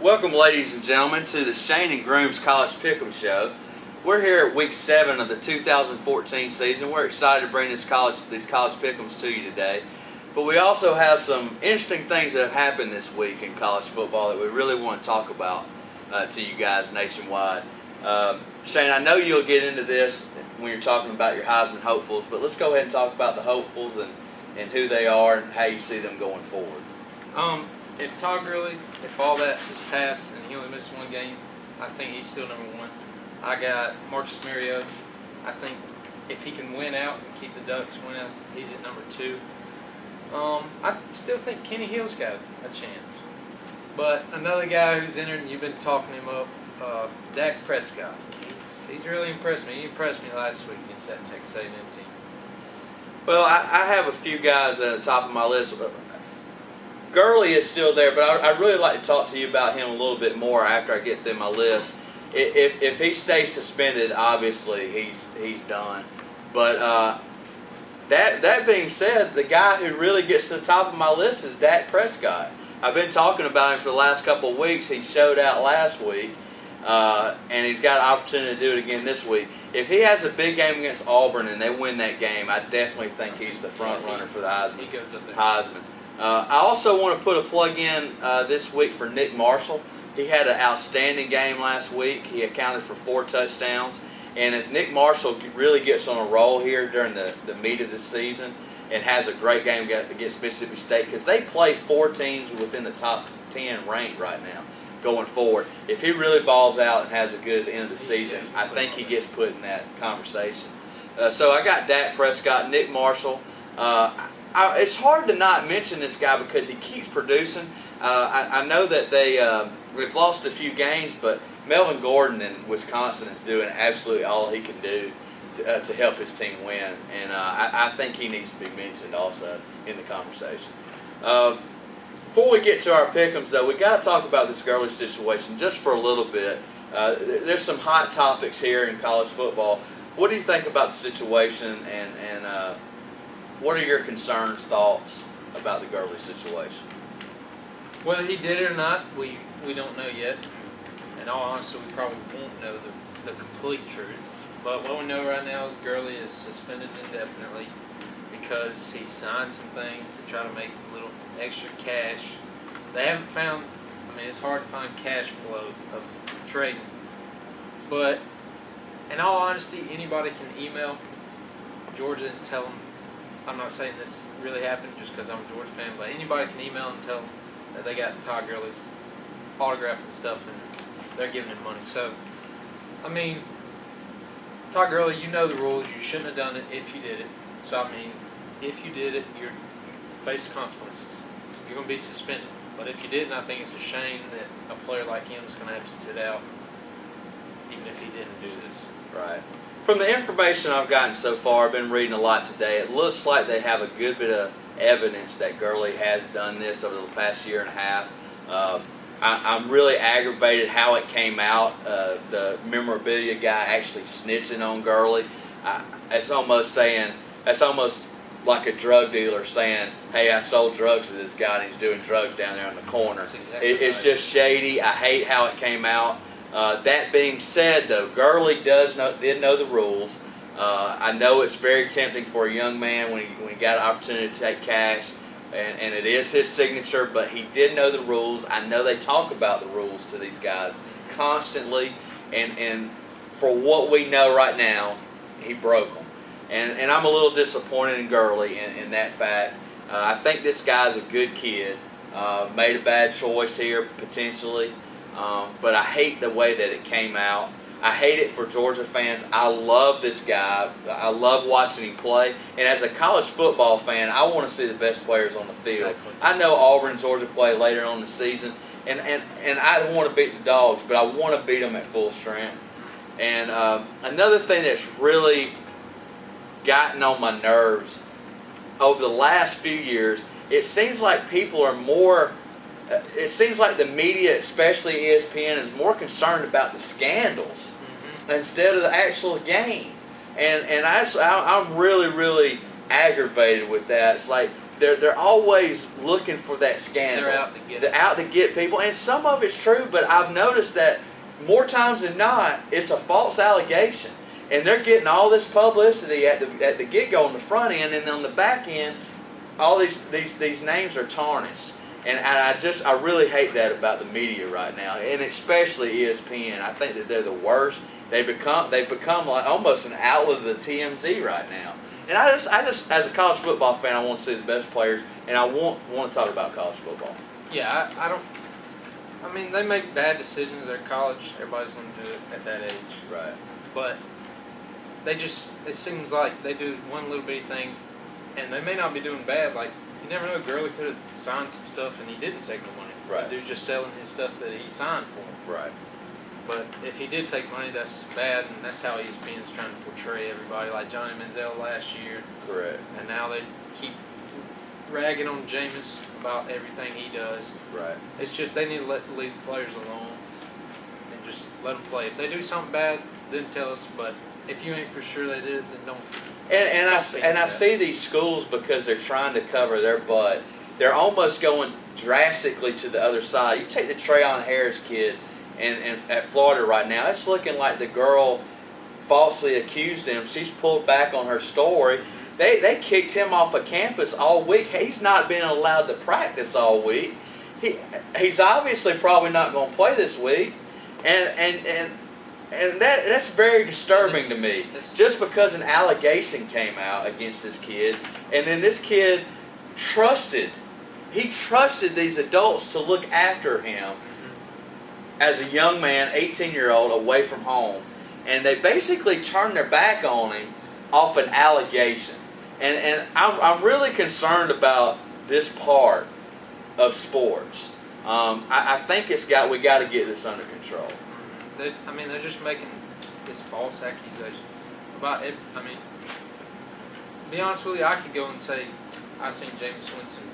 Welcome, ladies and gentlemen, to the Shane and Grooms College Pick'em Show. We're here at week 7 of the 2014 season. We're excited to bring these college pick'ems to you today. But we also have some interesting things that have happened this week in college football that we really want to talk about to you guys nationwide. Shane, I know you'll get into this when you're talking about your Heisman hopefuls, but let's go ahead and talk about the hopefuls and who they are and how you see them going forward. If Todd Gurley, if all that is passed and he only missed one game, I think he's still number one. I got Marcus Mariota. I think if he can win out and keep the Ducks win out, he's at number 2. I still think Kenny Hill's got a chance. But another guy who's in there, and you've been talking him up, Dak Prescott. He's really impressed me. He impressed me last week against that Texas A&M team. Well, I have a few guys at the top of my list. Gurley is still there, but I really like to talk to you about him a little bit more after I get through my list. If he stays suspended, obviously he's done. But that being said, the guy who really gets to the top of my list is Dak Prescott. I've been talking about him for the last couple of weeks. He showed out last week, and he's got an opportunity to do it again this week. If he has a big game against Auburn and they win that game, I definitely think he's the front runner for the Heisman. He goes up there. Heisman. I also want to put a plug in this week for Nick Marshall. He had an outstanding game last week. He accounted for 4 touchdowns. And if Nick Marshall really gets on a roll here during the meat of the season and has a great game against Mississippi State, because they play 4 teams within the top 10 ranked right now going forward. If he really balls out and has a good end of the season, I think he gets put in that conversation. So I got Dak Prescott, Nick Marshall. It's hard to not mention this guy because he keeps producing. I know that they've lost a few games, but Melvin Gordon in Wisconsin is doing absolutely all he can do to help his team win, and I think he needs to be mentioned also in the conversation. Before we get to our pick'ems, though, we got to talk about this Gurley situation just for a little bit. There's some hot topics here in college football. What do you think about the situation, and what are your concerns, thoughts about the Gurley situation? Whether he did it or not, we don't know yet. In all honesty, we probably won't know the complete truth. But what we know right now is Gurley is suspended indefinitely because he signed some things to try to make a little extra cash. They haven't found, it's hard to find cash flow of trading. But in all honesty, anybody can email Georgia and tell them, I'm not saying this really happened just because I'm a Georgia fan, but anybody can email and tell them that they got Todd Gurley's autograph and stuff, and they're giving him money. So, Todd Gurley, you know the rules. You shouldn't have done it if you did it. So, if you did it, you face consequences. You're going to be suspended. But if you didn't, I think it's a shame that a player like him is going to have to sit out, even if he didn't do this. Right. From the information I've gotten so far, I've been reading a lot today, it looks like they have a good bit of evidence that Gurley has done this over the past year and a half. I'm really aggravated how it came out. The memorabilia guy actually snitching on Gurley. It's almost like a drug dealer saying, hey, I sold drugs to this guy and he's doing drugs down there in the corner. It's just shady. I hate how it came out. That being said, though, Gurley did know the rules. I know it's very tempting for a young man when he got an opportunity to take cash, and it is his signature, but he did know the rules. I know they talk about the rules to these guys constantly, and for what we know right now, he broke them. And I'm a little disappointed in Gurley in that fact. I think this guy's a good kid. Made a bad choice here, potentially. But I hate the way that it came out. I hate it for Georgia fans. I love this guy. I love watching him play. And as a college football fan, I want to see the best players on the field. Exactly. I know Auburn and Georgia play later on in the season, and I don't want to beat the Dogs, but I want to beat them at full strength. And another thing that's really gotten on my nerves over the last few years, it seems like people are more... It seems like the media, especially ESPN, is more concerned about the scandals instead of the actual game. And I'm really, really aggravated with that. It's like they're always looking for that scandal. They're out to get They're out to get people, and some of it's true, but I've noticed that more times than not, it's a false allegation, and they're getting all this publicity at the get-go on the front end, and on the back end, all these names are tarnished. And I really hate that about the media right now, and especially ESPN. I think that they're the worst. They've become like almost an outlet of the TMZ right now. And I just as a college football fan, I want to see the best players, and I want to talk about college football. Yeah, I mean, they make bad decisions at college. Everybody's going to do it at that age. Right. But it seems like they do one little bitty thing, and they may not be doing bad. Like, you never know, Gurley could have signed some stuff and he didn't take no money. Right. The dude's just selling his stuff that he signed for. Right. But if he did take money, that's bad, and that's how ESPN is trying to portray everybody, like Johnny Manziel last year. Correct. And now they keep ragging on Jameis about everything he does. Right. It's just they need to leave the players alone and just let them play. If they do something bad, then tell us. But if you ain't for sure they did, then don't. And I see these schools, because they're trying to cover their butt, they're almost going drastically to the other side. You take the Trayon Harris kid and at Florida right now, it's looking like the girl falsely accused him. She's pulled back on her story. They kicked him off of campus all week. He's not been allowed to practice all week. He's obviously probably not going to play this week. And that's very disturbing to me. Just because an allegation came out against this kid, and then this kid trusted these adults to look after him as a young man, 18-year-old, away from home. And they basically turned their back on him off an allegation. And I'm really concerned about this part of sports. I think we got to get this under control. They're just making this false accusations about it. I mean, to be honest with you, I could go and say I seen Jameis Winston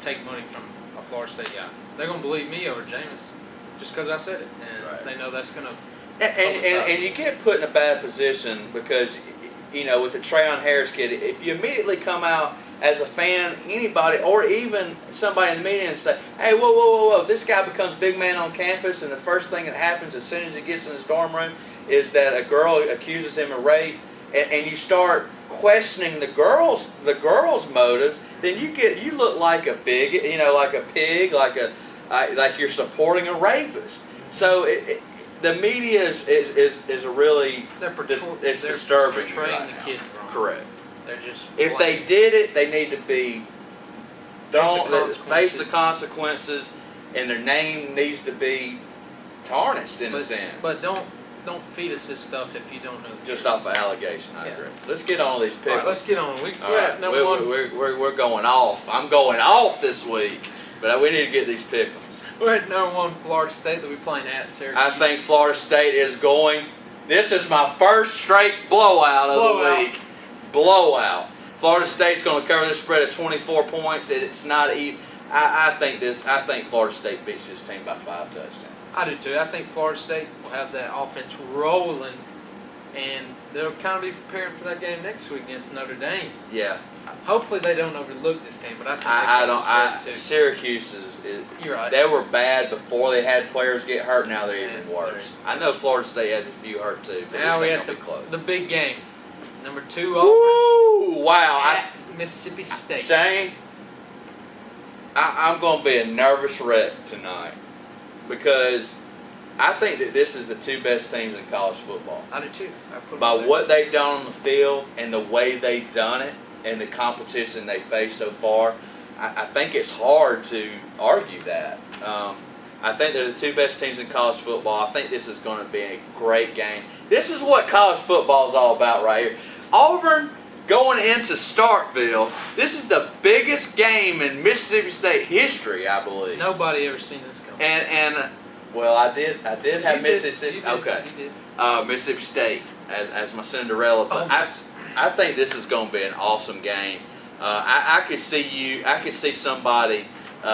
take money from a Florida State guy. They're gonna believe me over Jameis just because I said it, and right. They know that's gonna. And you get put in a bad position because, with the Trayon Harris kid, if you immediately come out as a fan, anybody, or even somebody in the media and say, hey, whoa, this guy becomes big man on campus, and the first thing that happens as soon as he gets in his dorm room is that a girl accuses him of rape, and you start questioning the girl's motives, then you look like a bigot, like a pig, like you're supporting a rapist. So the media is a really it's disturbing portraying right the now. kid wrong. Correct. They're just if they did it, they need to be face the consequences, and their name needs to be tarnished in a sense. But don't feed us this stuff if you don't know. Just off of allegation, I agree. Let's get on these pickles. All right, let's get on. We're going off. I'm going off this week, but we need to get these pickles. We're at number 1 Florida State that we're playing at Syracuse. I think Florida State is going. This is my first straight blowout of the week. Blowout. Florida State's going to cover this spread of 24 points. It's not even. I think Florida State beats this team by 5 touchdowns. I do too. I think Florida State will have that offense rolling, and they'll kind of be preparing for that game next week against Notre Dame. Yeah. Hopefully they don't overlook this game, but I think Syracuse is. You're right. They were bad before they had players get hurt. Now they're even worse. I know Florida State has a few hurt too, but now this we ain't have gonna be close. the big game, number 2 Ooh, wow! at Mississippi State. Shane, I'm going to be a nervous wreck tonight because I think that this is the 2 best teams in college football. I do too. By what they've done on the field and the way they've done it and the competition they faced so far, I think it's hard to argue that. I think they're the 2 best teams in college football. I think this is going to be a great game. This is what college football is all about right here. Auburn going into Starkville. This is the biggest game in Mississippi State history, I believe. Nobody ever seen this coming. And well, I did have Mississippi. Okay. You did. Mississippi State as my Cinderella, but I think this is going to be an awesome game. I could see somebody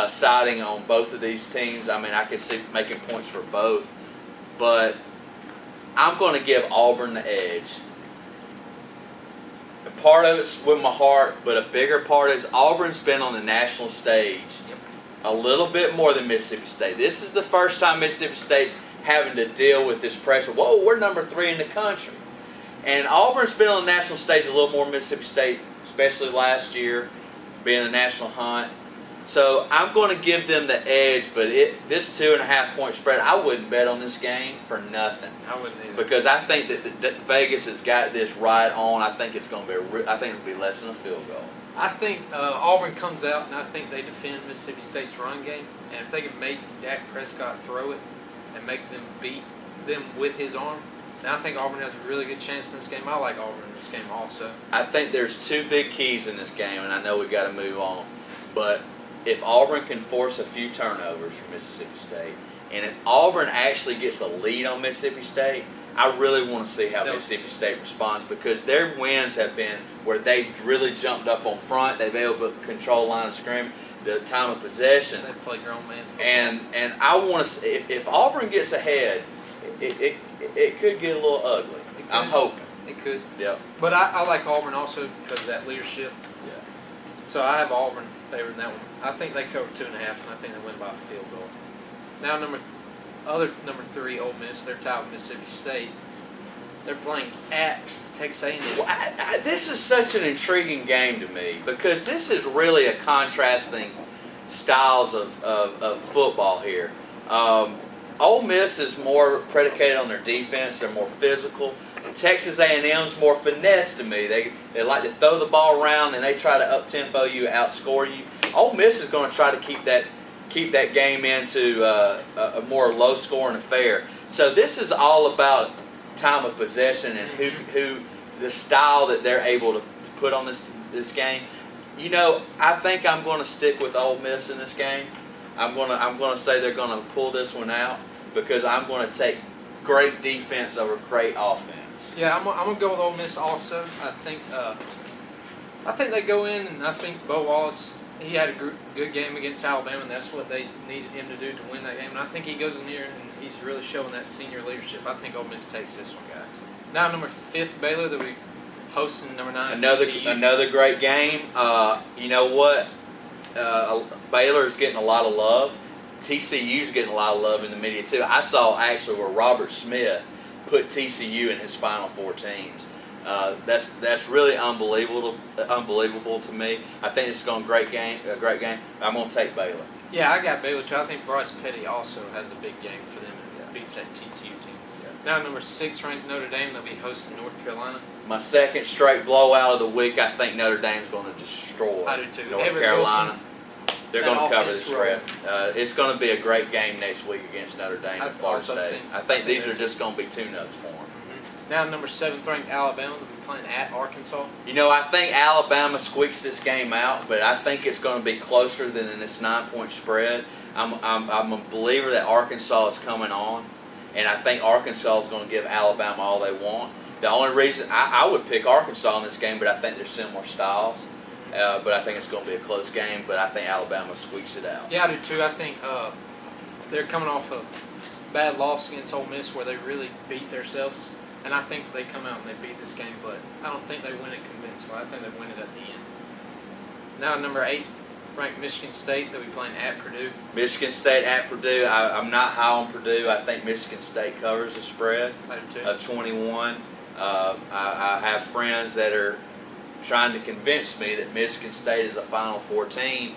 siding on both of these teams. I mean, I could see making points for both, but I'm going to give Auburn the edge. part of it's with my heart, but a bigger part is Auburn's been on the national stage a little bit more than Mississippi State. This is the first time Mississippi State's having to deal with this pressure. Whoa, we're number 3 in the country. And Auburn's been on the national stage a little more than Mississippi State, especially last year, being a national hunt. So I'm going to give them the edge, but this 2.5 point spread, I wouldn't bet on this game for nothing. I wouldn't either. Because I think that Vegas has got this right on. I think it's going to be. I think it'll be less than a field goal. I think Auburn comes out, and I think they defend Mississippi State's run game. And if they can make Dak Prescott throw it and make them beat them with his arm, then I think Auburn has a really good chance in this game. I like Auburn in this game also. I think there's 2 big keys in this game, and I know we've got to move on. But if Auburn can force a few turnovers from Mississippi State, and if Auburn actually gets a lead on Mississippi State, I really want to see how Mississippi State responds, because their wins have been where they've really jumped up on front. They've been able to control line of scrimmage, the time of possession. They play grown man football. And I want to see, if Auburn gets ahead, it could get a little ugly. I'm hoping. It could. Yep. But I like Auburn also because of that leadership. Yeah. So I have Auburn favored in that one. I think they cover 2.5, and I think they win by a field goal. Now number 3, Ole Miss. They're tied with Mississippi State. They're playing at Texas A&M. Well, this is such an intriguing game to me, because this is really a contrasting styles of football here. Ole Miss is more predicated on their defense. They're more physical. Texas A&M's more finesse to me. They like to throw the ball around, and they try to up-tempo you, outscore you. Ole Miss is going to try to keep that game into a more low-scoring affair. So this is all about time of possession and who the style that they're able to put on this game. You know, I think I'm going to stick with Ole Miss in this game. I'm going to say they're going to pull this one out, because I'm going to take great defense over great offense. Yeah, I'm going to go with Ole Miss also. I think they go in, and I think Bo Wallace, he had a good game against Alabama, and that's what they needed him to do to win that game. And I think he goes in here, and he's really showing that senior leadership. I think Ole Miss takes this one, guys. Now number 5, Baylor, they'll be hosting number 9. Another great game. You know what? Baylor is getting a lot of love. TCU's getting a lot of love in the media too. I saw actually where Robert Smith put TCU in his Final Four teams. That's really unbelievable to me. I think it's going to be a great game. I'm going to take Baylor. Yeah, I got Baylor too. I think Bryce Petty also has a big game for them and beats that TCU team. Yeah. Now number 6 ranked Notre Dame, they'll be hosting North Carolina. My second straight blowout of the week. I think Notre Dame's going to destroy North Carolina. They're going to cover the spread. It's going to be a great game next week against Notre Dame and Florida State. I think these are just going to be 2 nuts for them. Now number 7th ranked Alabama will be playing at Arkansas. You know, I think Alabama squeaks this game out, but I think it's going to be closer than in this 9-point spread. I'm a believer that Arkansas is coming on, and I think Arkansas is going to give Alabama all they want. The only reason I would pick Arkansas in this game, but I think they're similar styles. But I think it's going to be a close game, but I think Alabama squeaks it out. Yeah, I do too. I think they're coming off a bad loss against Ole Miss where they really beat themselves. And I think they come out and they beat this game, but I don't think they win it convincingly. I think they win it at the end. Now number 8 ranked Michigan State. They'll be playing at Purdue. Michigan State at Purdue. I'm not high on Purdue. I think Michigan State covers the spread of 21. I have friends that are trying to convince me that Michigan State is a Final Four team.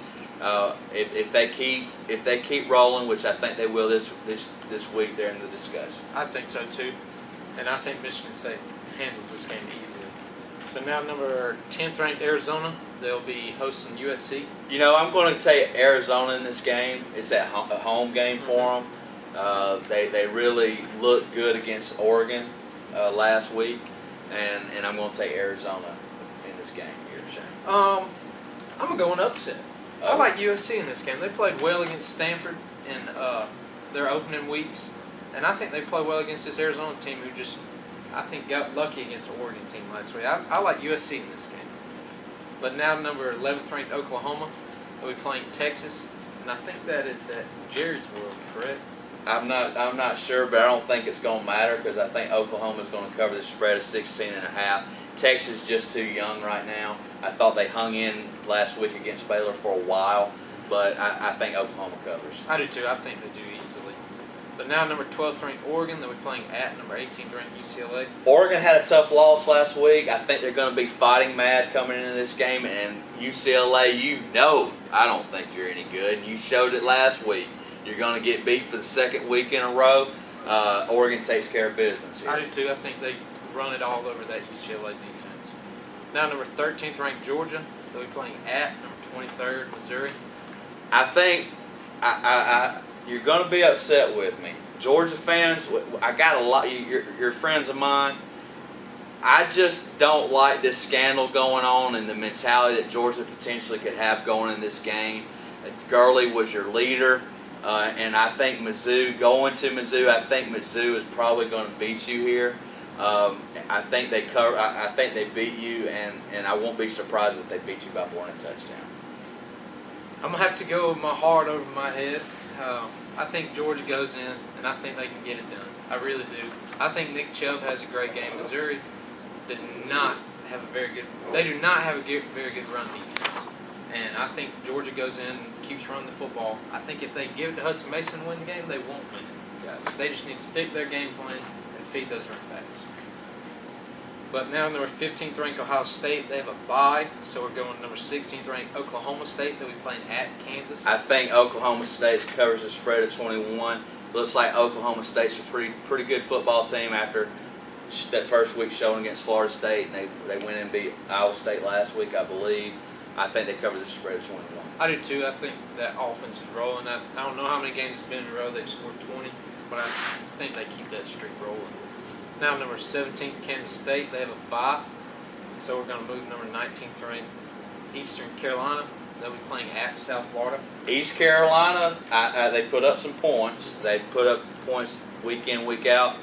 If they keep rolling, which I think they will this week during the discussion. I think so too, and I think Michigan State handles this game easily. So now number 10th ranked Arizona, they'll be hosting USC. You know, I'm going to take Arizona in this game. It's a home game for them. They really looked good against Oregon last week, and I'm going to take Arizona in this game here, Shane. I'm going to go an upset. I like USC in this game. They played well against Stanford in their opening weeks, and I think they played well against this Arizona team who just, I think, got lucky against the Oregon team last week. I like USC in this game. But now number 11th ranked Oklahoma, they'll be playing Texas, and I think that is at Jerry's World, correct? I'm not sure, but I don't think it's going to matter because I think Oklahoma's going to cover the spread of 16.5. Texas is just too young right now. I thought they hung in last week against Baylor for a while, but I think Oklahoma covers. I do too. I think they do easily. But now number 12th ranked Oregon, they'll be playing at number 18th ranked UCLA. Oregon had a tough loss last week. I think they're going to be fighting mad coming into this game. And UCLA, I don't think you're any good. You showed it last week. You're going to get beat for the second week in a row. Oregon takes care of business here. I do too. I think they run it all over that UCLA defense. Now number 13th ranked Georgia, they'll be playing at number 23rd Missouri. I think you're going to be upset with me. Georgia fans, I got a lot, you're friends of mine. I just don't like this scandal going on and the mentality that Georgia potentially could have going in this game. Gurley was your leader, and I think going to Mizzou, I think Mizzou is probably going to beat you here. I think they cover. I think they beat you, and I won't be surprised if they beat you by more than a touchdown. I'm going to have to go with my heart over my head. I think Georgia goes in, and I think they can get it done. I really do. I think Nick Chubb has a great game. Missouri did not have a very good. They do not have a very good run defense, and I think Georgia goes in and keeps running the football. I think if they give it to Hudson Mason to win the game, they won't win it, guys. They just need to stick their game plan and feed those running backs. But now number 15th ranked Ohio State, they have a bye, so we're going number 16th ranked Oklahoma State. They'll be playing at Kansas. I think Oklahoma State covers the spread of 21. Looks like Oklahoma State's a pretty good football team after that first week showing against Florida State, and they went and beat Iowa State last week, I believe. I think they cover the spread of 21. I do too. I think that offense is rolling. I don't know how many games it's been in a row they've scored 20, but I think they keep that streak rolling. Now number 17th, Kansas State, they have a bye, so we're going to move number 19th ranked Eastern Carolina. They'll be playing at South Florida. East Carolina, they put up some points. They've put up points week in, week out.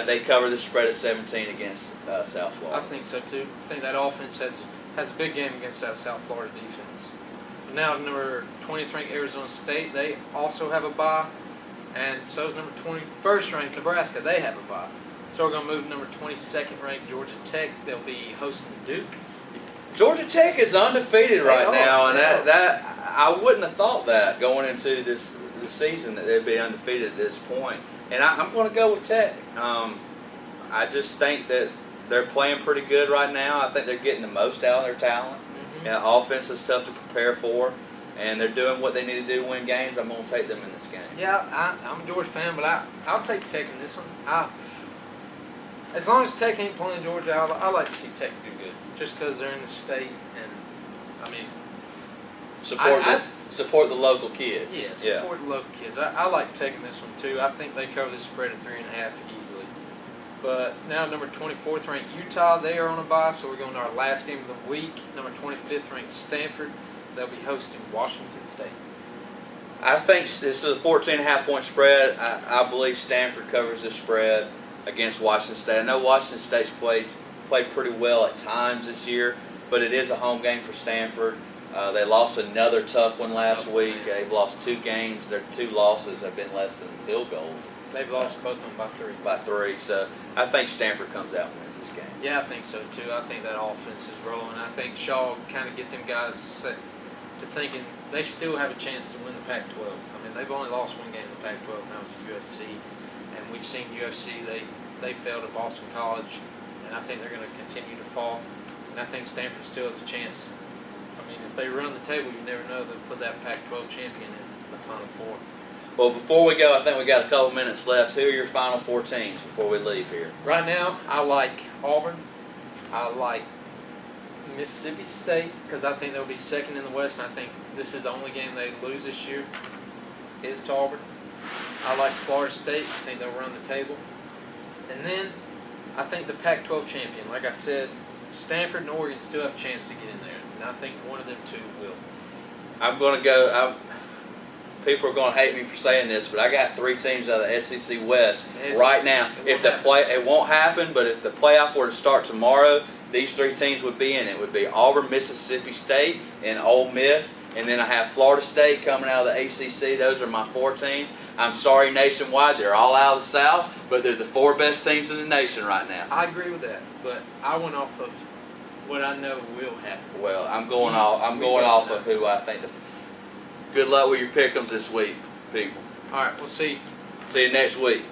They cover the spread of 17 against South Florida. I think so too. I think that offense has a big game against that South Florida defense. Now number 20th ranked Arizona State, they also have a bye, and so is number 21st ranked Nebraska. They have a bye. So we're going to move number 22nd ranked Georgia Tech. They'll be hosting Duke. Georgia Tech is undefeated right now, and that I wouldn't have thought that going into this season that they'd be undefeated at this point. And I'm going to go with Tech. I just think that they're playing pretty good right now. I think they're getting the most out of their talent. Mm-hmm. Yeah, offense is tough to prepare for, and they're doing what they need to do to win games. I'm going to take them in this game. Yeah, I'm a Georgia fan, but I'll take Tech in this one. As long as Tech ain't playing Georgia, I like to see Tech do good, just because they're in the state, and I mean, support the local kids. Yeah, support the local kids. I like taking this one too. I think they cover the spread at 3.5 easily. But now number 24th ranked Utah, they are on a bye, so we're going to our last game of the week. Number 25th ranked Stanford, they'll be hosting Washington State. I think this is a 14.5 point spread. I believe Stanford covers the spread against Washington State. I know Washington State's played pretty well at times this year, but it is a home game for Stanford. They lost another tough one last week. They've lost 2 games. Their 2 losses have been less than field goals. They've lost both of them by 3. So I think Stanford comes out and wins this game. Yeah, I think so too. I think that offense is rolling. I think Shaw kind of get them guys set to thinking they still have a chance to win the Pac-12. I mean, they've only lost 1 game in the Pac-12, and that was at USC. And we've seen USC, they failed at Boston College, and I think they're going to continue to fall. And I think Stanford still has a chance. I mean, if they run the table, you never know, they'll put that Pac-12 champion in the Final Four. Well, before we go, I think we got a couple minutes left. Who are your Final Four teams before we leave here? Right now, I like Auburn. I like Mississippi State because I think they'll be second in the West, and I think this is the only game they lose this year is to Auburn. I like Florida State. I think they'll run the table. And then I think the Pac-12 champion, like I said, Stanford and Oregon still have a chance to get in there, and I think one of them two will. I'm going to go. People are going to hate me for saying this, but I got 3 teams out of the SEC West right now. It won't happen, but if the playoff were to start tomorrow, these 3 teams would be in it. It would be Auburn, Mississippi State, and Ole Miss. And then I have Florida State coming out of the ACC. Those are my 4 teams. I'm sorry, nationwide, they're all out of the South, but they're the 4 best teams in the nation right now. I agree with that, but I went off of what I know will happen. Well, I'm going off of who I think. Good luck with your pick'ems this week, people. All right, we'll see. See you next week.